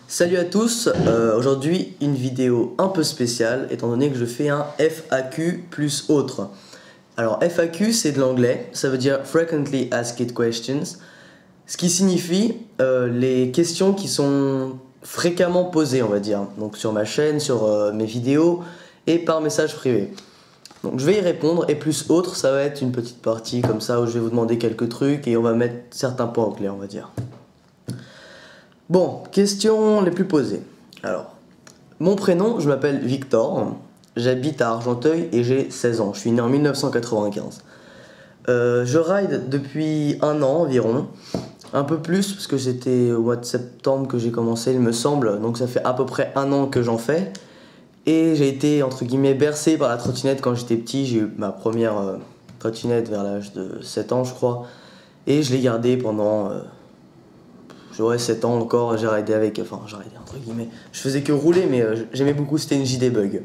Salut à tous, aujourd'hui une vidéo un peu spéciale étant donné que je fais un FAQ plus autre. Alors FAQ c'est de l'anglais, ça veut dire Frequently Asked Questions, ce qui signifie les questions qui sont fréquemment posées on va dire, donc sur ma chaîne, sur mes vidéos et par message privé. Donc je vais y répondre et plus autre ça va être une petite partie comme ça où je vais vous demander quelques trucs et on va mettre certains points au clair on va dire. Bon, questions les plus posées. Alors, mon prénom, je m'appelle Victor, j'habite à Argenteuil et j'ai 16 ans. Je suis né en 1995. Je ride depuis un an environ, un peu plus parce que c'était au mois de septembre que j'ai commencé, il me semble. Donc ça fait à peu près un an que j'en fais. Et j'ai été entre guillemets bercé par la trottinette quand j'étais petit. J'ai eu ma première trottinette vers l'âge de 7 ans, je crois. Et je l'ai gardée pendant... J'aurais 7 ans encore, j'ai ridé avec, enfin j'ai ridé entre guillemets, je faisais que rouler mais j'aimais beaucoup, c'était une JD Bug.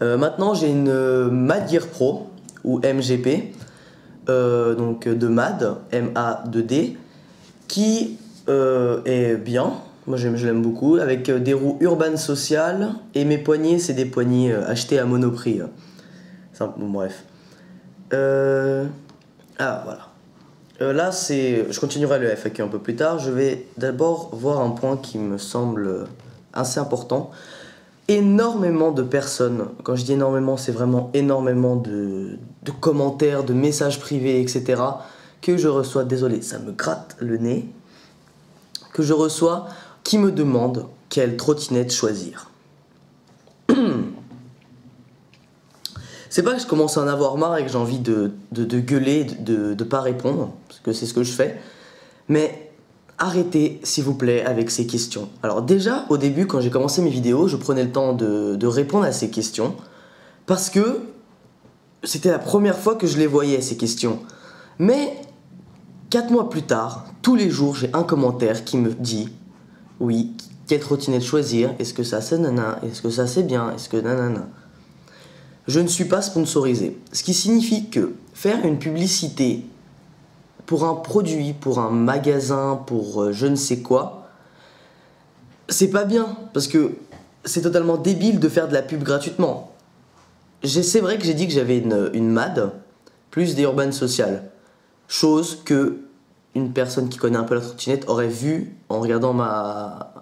Maintenant j'ai une Mad Gear Pro ou MGP, donc de Mad, M-A-2-D, qui est bien, moi je l'aime beaucoup, avec des roues Urban Social et mes poignées c'est des poignées achetées à Monoprix. Bon, bref. Ah voilà. Là, je continuerai le FAQ un peu plus tard. Je vais d'abord voir un point qui me semble assez important. Énormément de personnes, quand je dis énormément, c'est vraiment énormément de commentaires, de messages privés, etc. que je reçois, désolé, ça me gratte le nez, que je reçois, qui me demandent quelle trottinette choisir. C'est pas que je commence à en avoir marre et que j'ai envie de gueuler, de pas répondre, parce que c'est ce que je fais, mais arrêtez s'il vous plaît avec ces questions. Alors déjà, au début, quand j'ai commencé mes vidéos, je prenais le temps de répondre à ces questions, parce que c'était la première fois que je les voyais, ces questions. Mais 4 mois plus tard, tous les jours, j'ai un commentaire qui me dit « Oui, quelle trottinette choisir? Est-ce que ça c'est nana? Est-ce que ça c'est bien? Est-ce que nanana ?» Je ne suis pas sponsorisé, ce qui signifie que faire une publicité pour un produit, pour un magasin, pour je ne sais quoi, c'est pas bien, parce que c'est totalement débile de faire de la pub gratuitement. C'est vrai que j'ai dit que j'avais une MAD, plus des Urban Social, chose que une personne qui connaît un peu la trottinette aurait vu en regardant ma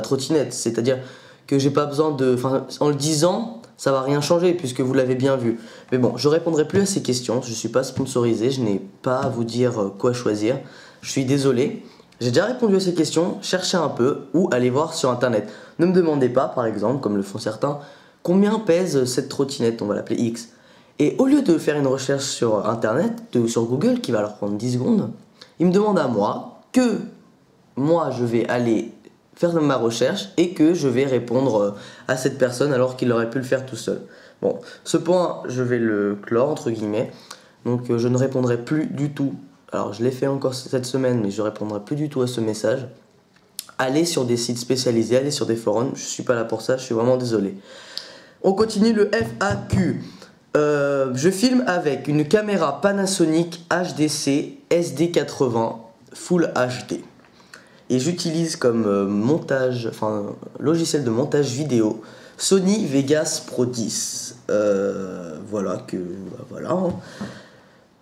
trottinette, c'est-à-dire que j'ai pas besoin de... Enfin, en le disant... ça va rien changer puisque vous l'avez bien vu. Mais bon, je répondrai plus à ces questions, je suis pas sponsorisé, je n'ai pas à vous dire quoi choisir. Je suis désolé. J'ai déjà répondu à ces questions, cherchez un peu ou allez voir sur internet. Ne me demandez pas, par exemple, comme le font certains, combien pèse cette trottinette, on va l'appeler X. Et au lieu de faire une recherche sur internet, sur Google, qui va leur prendre 10 secondes, ils me demandent à moi que moi je vais aller faire ma recherche et que je vais répondre à cette personne alors qu'il aurait pu le faire tout seul. Bon, ce point, je vais le clore, entre guillemets. Donc je ne répondrai plus du tout. Alors je l'ai fait encore cette semaine, mais je ne répondrai plus du tout à ce message. Allez sur des sites spécialisés, allez sur des forums. Je ne suis pas là pour ça, je suis vraiment désolé. On continue le FAQ. Je filme avec une caméra Panasonic HDC SD80 Full HD. Et j'utilise comme logiciel de montage vidéo Sony Vegas Pro 10. Voilà.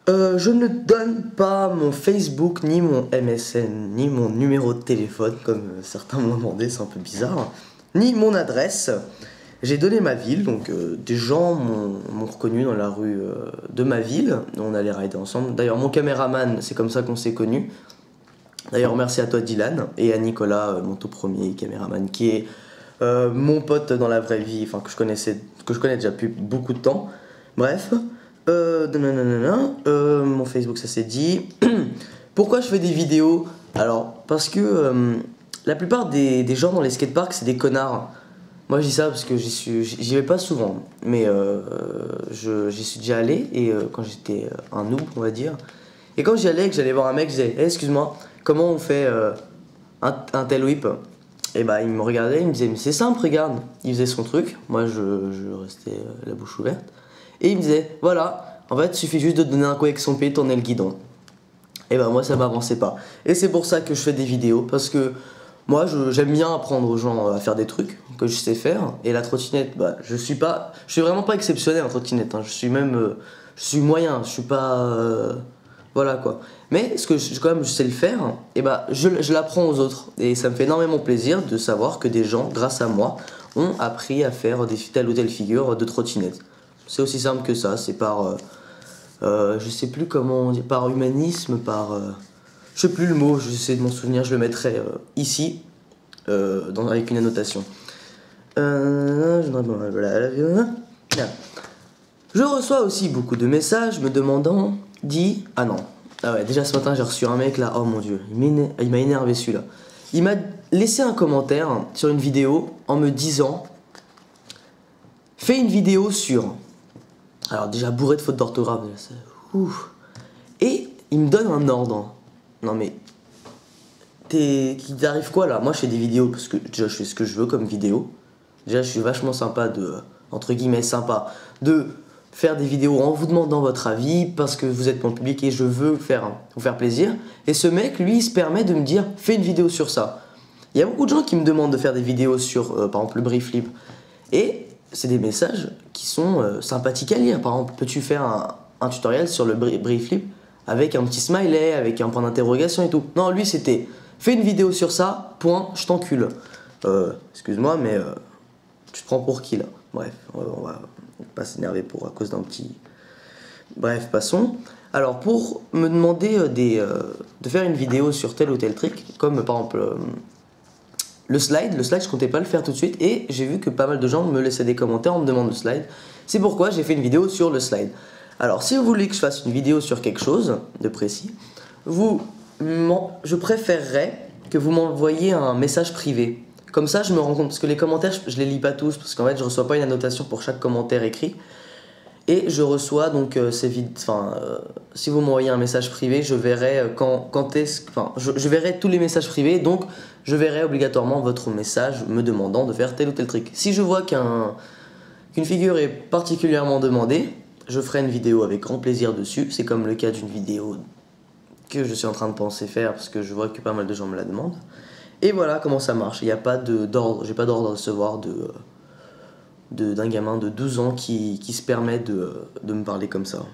Je ne donne pas mon Facebook, ni mon MSN, ni mon numéro de téléphone, comme certains m'ont demandé, c'est un peu bizarre, ni mon adresse. J'ai donné ma ville, donc des gens m'ont reconnu dans la rue de ma ville. On allait rider ensemble. D'ailleurs, mon caméraman, c'est comme ça qu'on s'est connus. D'ailleurs, merci à toi Dylan et à Nicolas, mon tout premier caméraman, qui est mon pote dans la vraie vie, enfin que je connais déjà depuis beaucoup de temps. Bref, mon Facebook, ça s'est dit. Pourquoi je fais des vidéos? Alors, parce que la plupart des gens dans les skateparks, c'est des connards. Moi, je dis ça parce que j'y vais pas souvent, mais j'y suis déjà allé, et quand j'étais un noob, on va dire. Et quand j'y allais, que j'allais voir un mec, je disais hey, excuse-moi, comment on fait un tel whip? Et bah il me regardait, il me disait mais c'est simple, regarde. Il faisait son truc, moi je restais la bouche ouverte. Et il me disait voilà, en fait il suffit juste de donner un coup avec son pied, tourner le guidon. Et bah moi ça m'avançait pas. Et c'est pour ça que je fais des vidéos, parce que moi j'aime bien apprendre aux gens à faire des trucs que je sais faire. Et la trottinette, bah, je suis vraiment pas exceptionnel en trottinette, hein. Je suis moyen, je suis pas... voilà quoi. Mais ce que quand même je sais le faire, et bah je l'apprends aux autres. Et ça me fait énormément plaisir de savoir que des gens, grâce à moi, ont appris à faire telle ou telle figure de trottinette. C'est aussi simple que ça, c'est par... je sais plus comment on dit, par humanisme, je sais plus le mot, j'essaie de m'en souvenir, je le mettrai ici, avec une annotation. Je reçois aussi beaucoup de messages me demandant, ah non, ah ouais, déjà ce matin j'ai reçu un mec là, oh mon dieu, il m'a énervé celui-là. Il m'a laissé un commentaire sur une vidéo en me disant, fais une vidéo sur... Alors déjà bourré de fautes d'orthographe, et il me donne un ordre. Non mais, qu'il t'arrive quoi là? Moi je fais des vidéos parce que déjà je fais ce que je veux comme vidéo. Déjà je suis vachement sympa entre guillemets sympa, de faire des vidéos en vous demandant votre avis parce que vous êtes mon public et je veux vous faire plaisir. Et ce mec lui il se permet de me dire fais une vidéo sur ça. Il y a beaucoup de gens qui me demandent de faire des vidéos sur par exemple le Brieflip. Et c'est des messages qui sont sympathiques à lire. Par exemple, peux-tu faire un tutoriel sur le Brieflip avec un petit smiley, avec un point d'interrogation et tout. Non, lui c'était fais une vidéo sur ça, point, je t'encule. Excuse-moi, mais tu te prends pour qui là? Bref, on va pas s'énerver à cause d'un petit... Bref, passons. Alors, pour me demander de faire une vidéo sur tel ou tel trick, comme par exemple le slide, je comptais pas le faire tout de suite et j'ai vu que pas mal de gens me laissaient des commentaires, on me demande le slide. C'est pourquoi j'ai fait une vidéo sur le slide. Alors, si vous voulez que je fasse une vidéo sur quelque chose de précis, je préférerais que vous m'envoyiez un message privé. Comme ça, je me rends compte, parce que les commentaires, je les lis pas tous, parce qu'en fait, je reçois pas une annotation pour chaque commentaire écrit. Et je reçois donc si vous m'envoyez un message privé, je verrai je verrai tous les messages privés, donc je verrai obligatoirement votre message me demandant de faire tel ou tel trick. Si je vois qu'une figure est particulièrement demandée, je ferai une vidéo avec grand plaisir dessus. C'est comme le cas d'une vidéo que je suis en train de penser faire, parce que je vois que pas mal de gens me la demandent. Et voilà comment ça marche. Il n'y a pas d'ordre, j'ai pas d'ordre à recevoir d'un gamin de 12 ans qui se permet de me parler comme ça.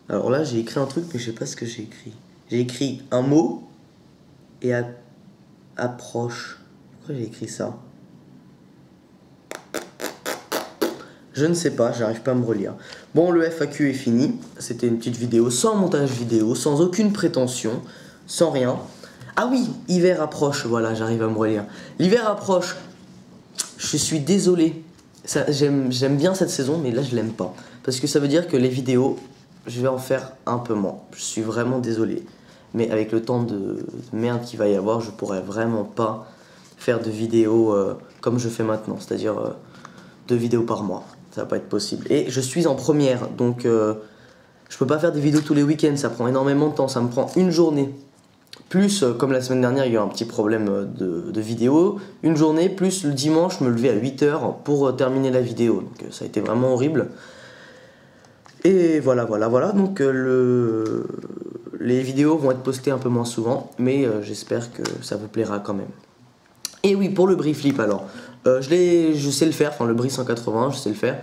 Alors là j'ai écrit un truc mais je sais pas ce que j'ai écrit. J'ai écrit un mot et approche. Pourquoi j'ai écrit ça? Je ne sais pas, j'arrive pas à me relire. Bon, le FAQ est fini. C'était une petite vidéo sans montage vidéo, sans aucune prétention, sans rien. Ah oui, hiver approche, voilà, j'arrive à me relire. L'hiver approche, je suis désolé. J'aime bien cette saison, mais là je l'aime pas. Parce que ça veut dire que les vidéos, je vais en faire un peu moins. Je suis vraiment désolé. Mais avec le temps de merde qu'il va y avoir, je pourrais vraiment pas faire de vidéos comme je fais maintenant. C'est-à-dire 2 vidéos par mois. Ça va pas être possible. Et je suis en première, donc je peux pas faire des vidéos tous les week-ends. Ça prend énormément de temps, ça me prend une journée. Plus, comme la semaine dernière, il y a eu un petit problème de vidéo. Une journée, plus le dimanche, me lever à 8h pour terminer la vidéo. Donc ça a été vraiment horrible. Et voilà. Donc les vidéos vont être postées un peu moins souvent. Mais j'espère que ça vous plaira quand même. Et oui, pour le Brieflip alors. Je sais le faire, enfin le Bri 180, je sais le faire.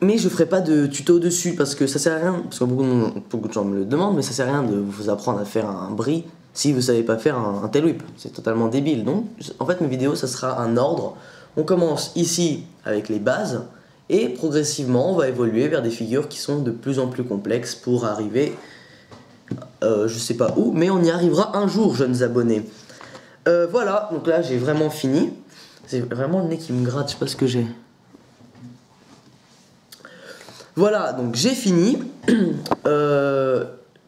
Mais je ferai pas de tuto dessus parce que ça sert à rien. Parce que beaucoup de gens me le demandent, mais ça sert à rien de vous apprendre à faire un Bri si vous savez pas faire un tail whip. C'est totalement débile. Donc, en fait, mes vidéos, ça sera un ordre. On commence ici avec les bases et progressivement, on va évoluer vers des figures qui sont de plus en plus complexes pour arriver, je sais pas où, mais on y arrivera un jour, jeunes abonnés. Voilà, donc là, j'ai vraiment fini. C'est vraiment le nez qui me gratte, je sais pas ce que j'ai. Voilà, donc j'ai fini.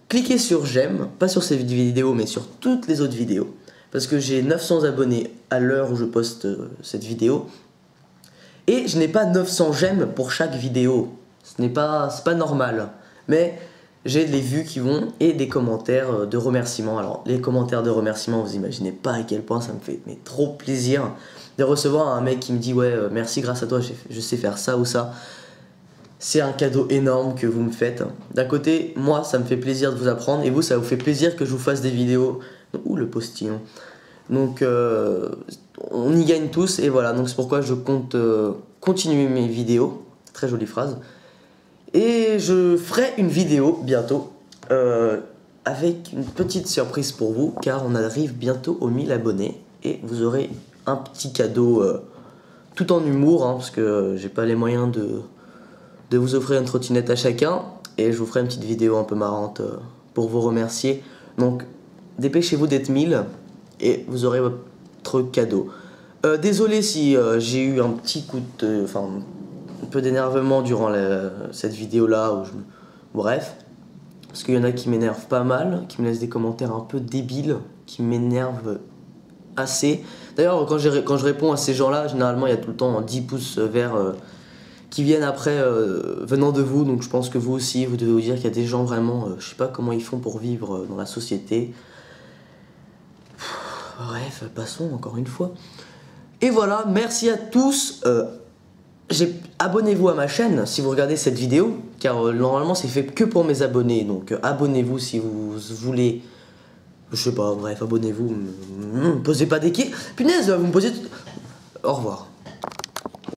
Cliquez sur j'aime, pas sur cette vidéo, mais sur toutes les autres vidéos. Parce que j'ai 900 abonnés à l'heure où je poste cette vidéo. Et je n'ai pas 900 j'aime pour chaque vidéo. C'est pas normal. Mais j'ai des vues qui vont et des commentaires de remerciements. Alors, les commentaires de remerciements, vous imaginez pas à quel point ça me fait trop plaisir de recevoir un mec qui me dit ouais merci, grâce à toi je sais faire ça ou ça. c'est un cadeau énorme que vous me faites. D'un côté, moi, ça me fait plaisir de vous apprendre, et vous, ça vous fait plaisir que je vous fasse des vidéos. Ouh, le postillon. Donc, on y gagne tous, et voilà. Donc, c'est pourquoi je compte continuer mes vidéos. Très jolie phrase. Et je ferai une vidéo bientôt avec une petite surprise pour vous, car on arrive bientôt aux 1000 abonnés, et vous aurez un petit cadeau tout en humour, hein, parce que j'ai pas les moyens de vous offrir une trottinette à chacun, et je vous ferai une petite vidéo un peu marrante pour vous remercier. Donc dépêchez-vous d'être 1000 et vous aurez votre cadeau. Désolé si j'ai eu un petit coup de... enfin, un peu d'énervement durant cette vidéo là, bref, parce qu'il y en a qui m'énervent pas mal, qui me laissent des commentaires un peu débiles, qui m'énervent assez. D'ailleurs, quand je réponds à ces gens-là, généralement il y a tout le temps 10 pouces verts qui viennent après venant de vous, donc je pense que vous aussi, vous devez vous dire qu'il y a des gens vraiment, je sais pas comment ils font pour vivre dans la société. Bref, passons encore une fois. Et voilà, merci à tous. Abonnez-vous à ma chaîne si vous regardez cette vidéo, car normalement c'est fait que pour mes abonnés, donc abonnez-vous si vous voulez. Je sais pas, bref, abonnez-vous. Me posez pas des questions. Punaise, vous me posez... Au revoir.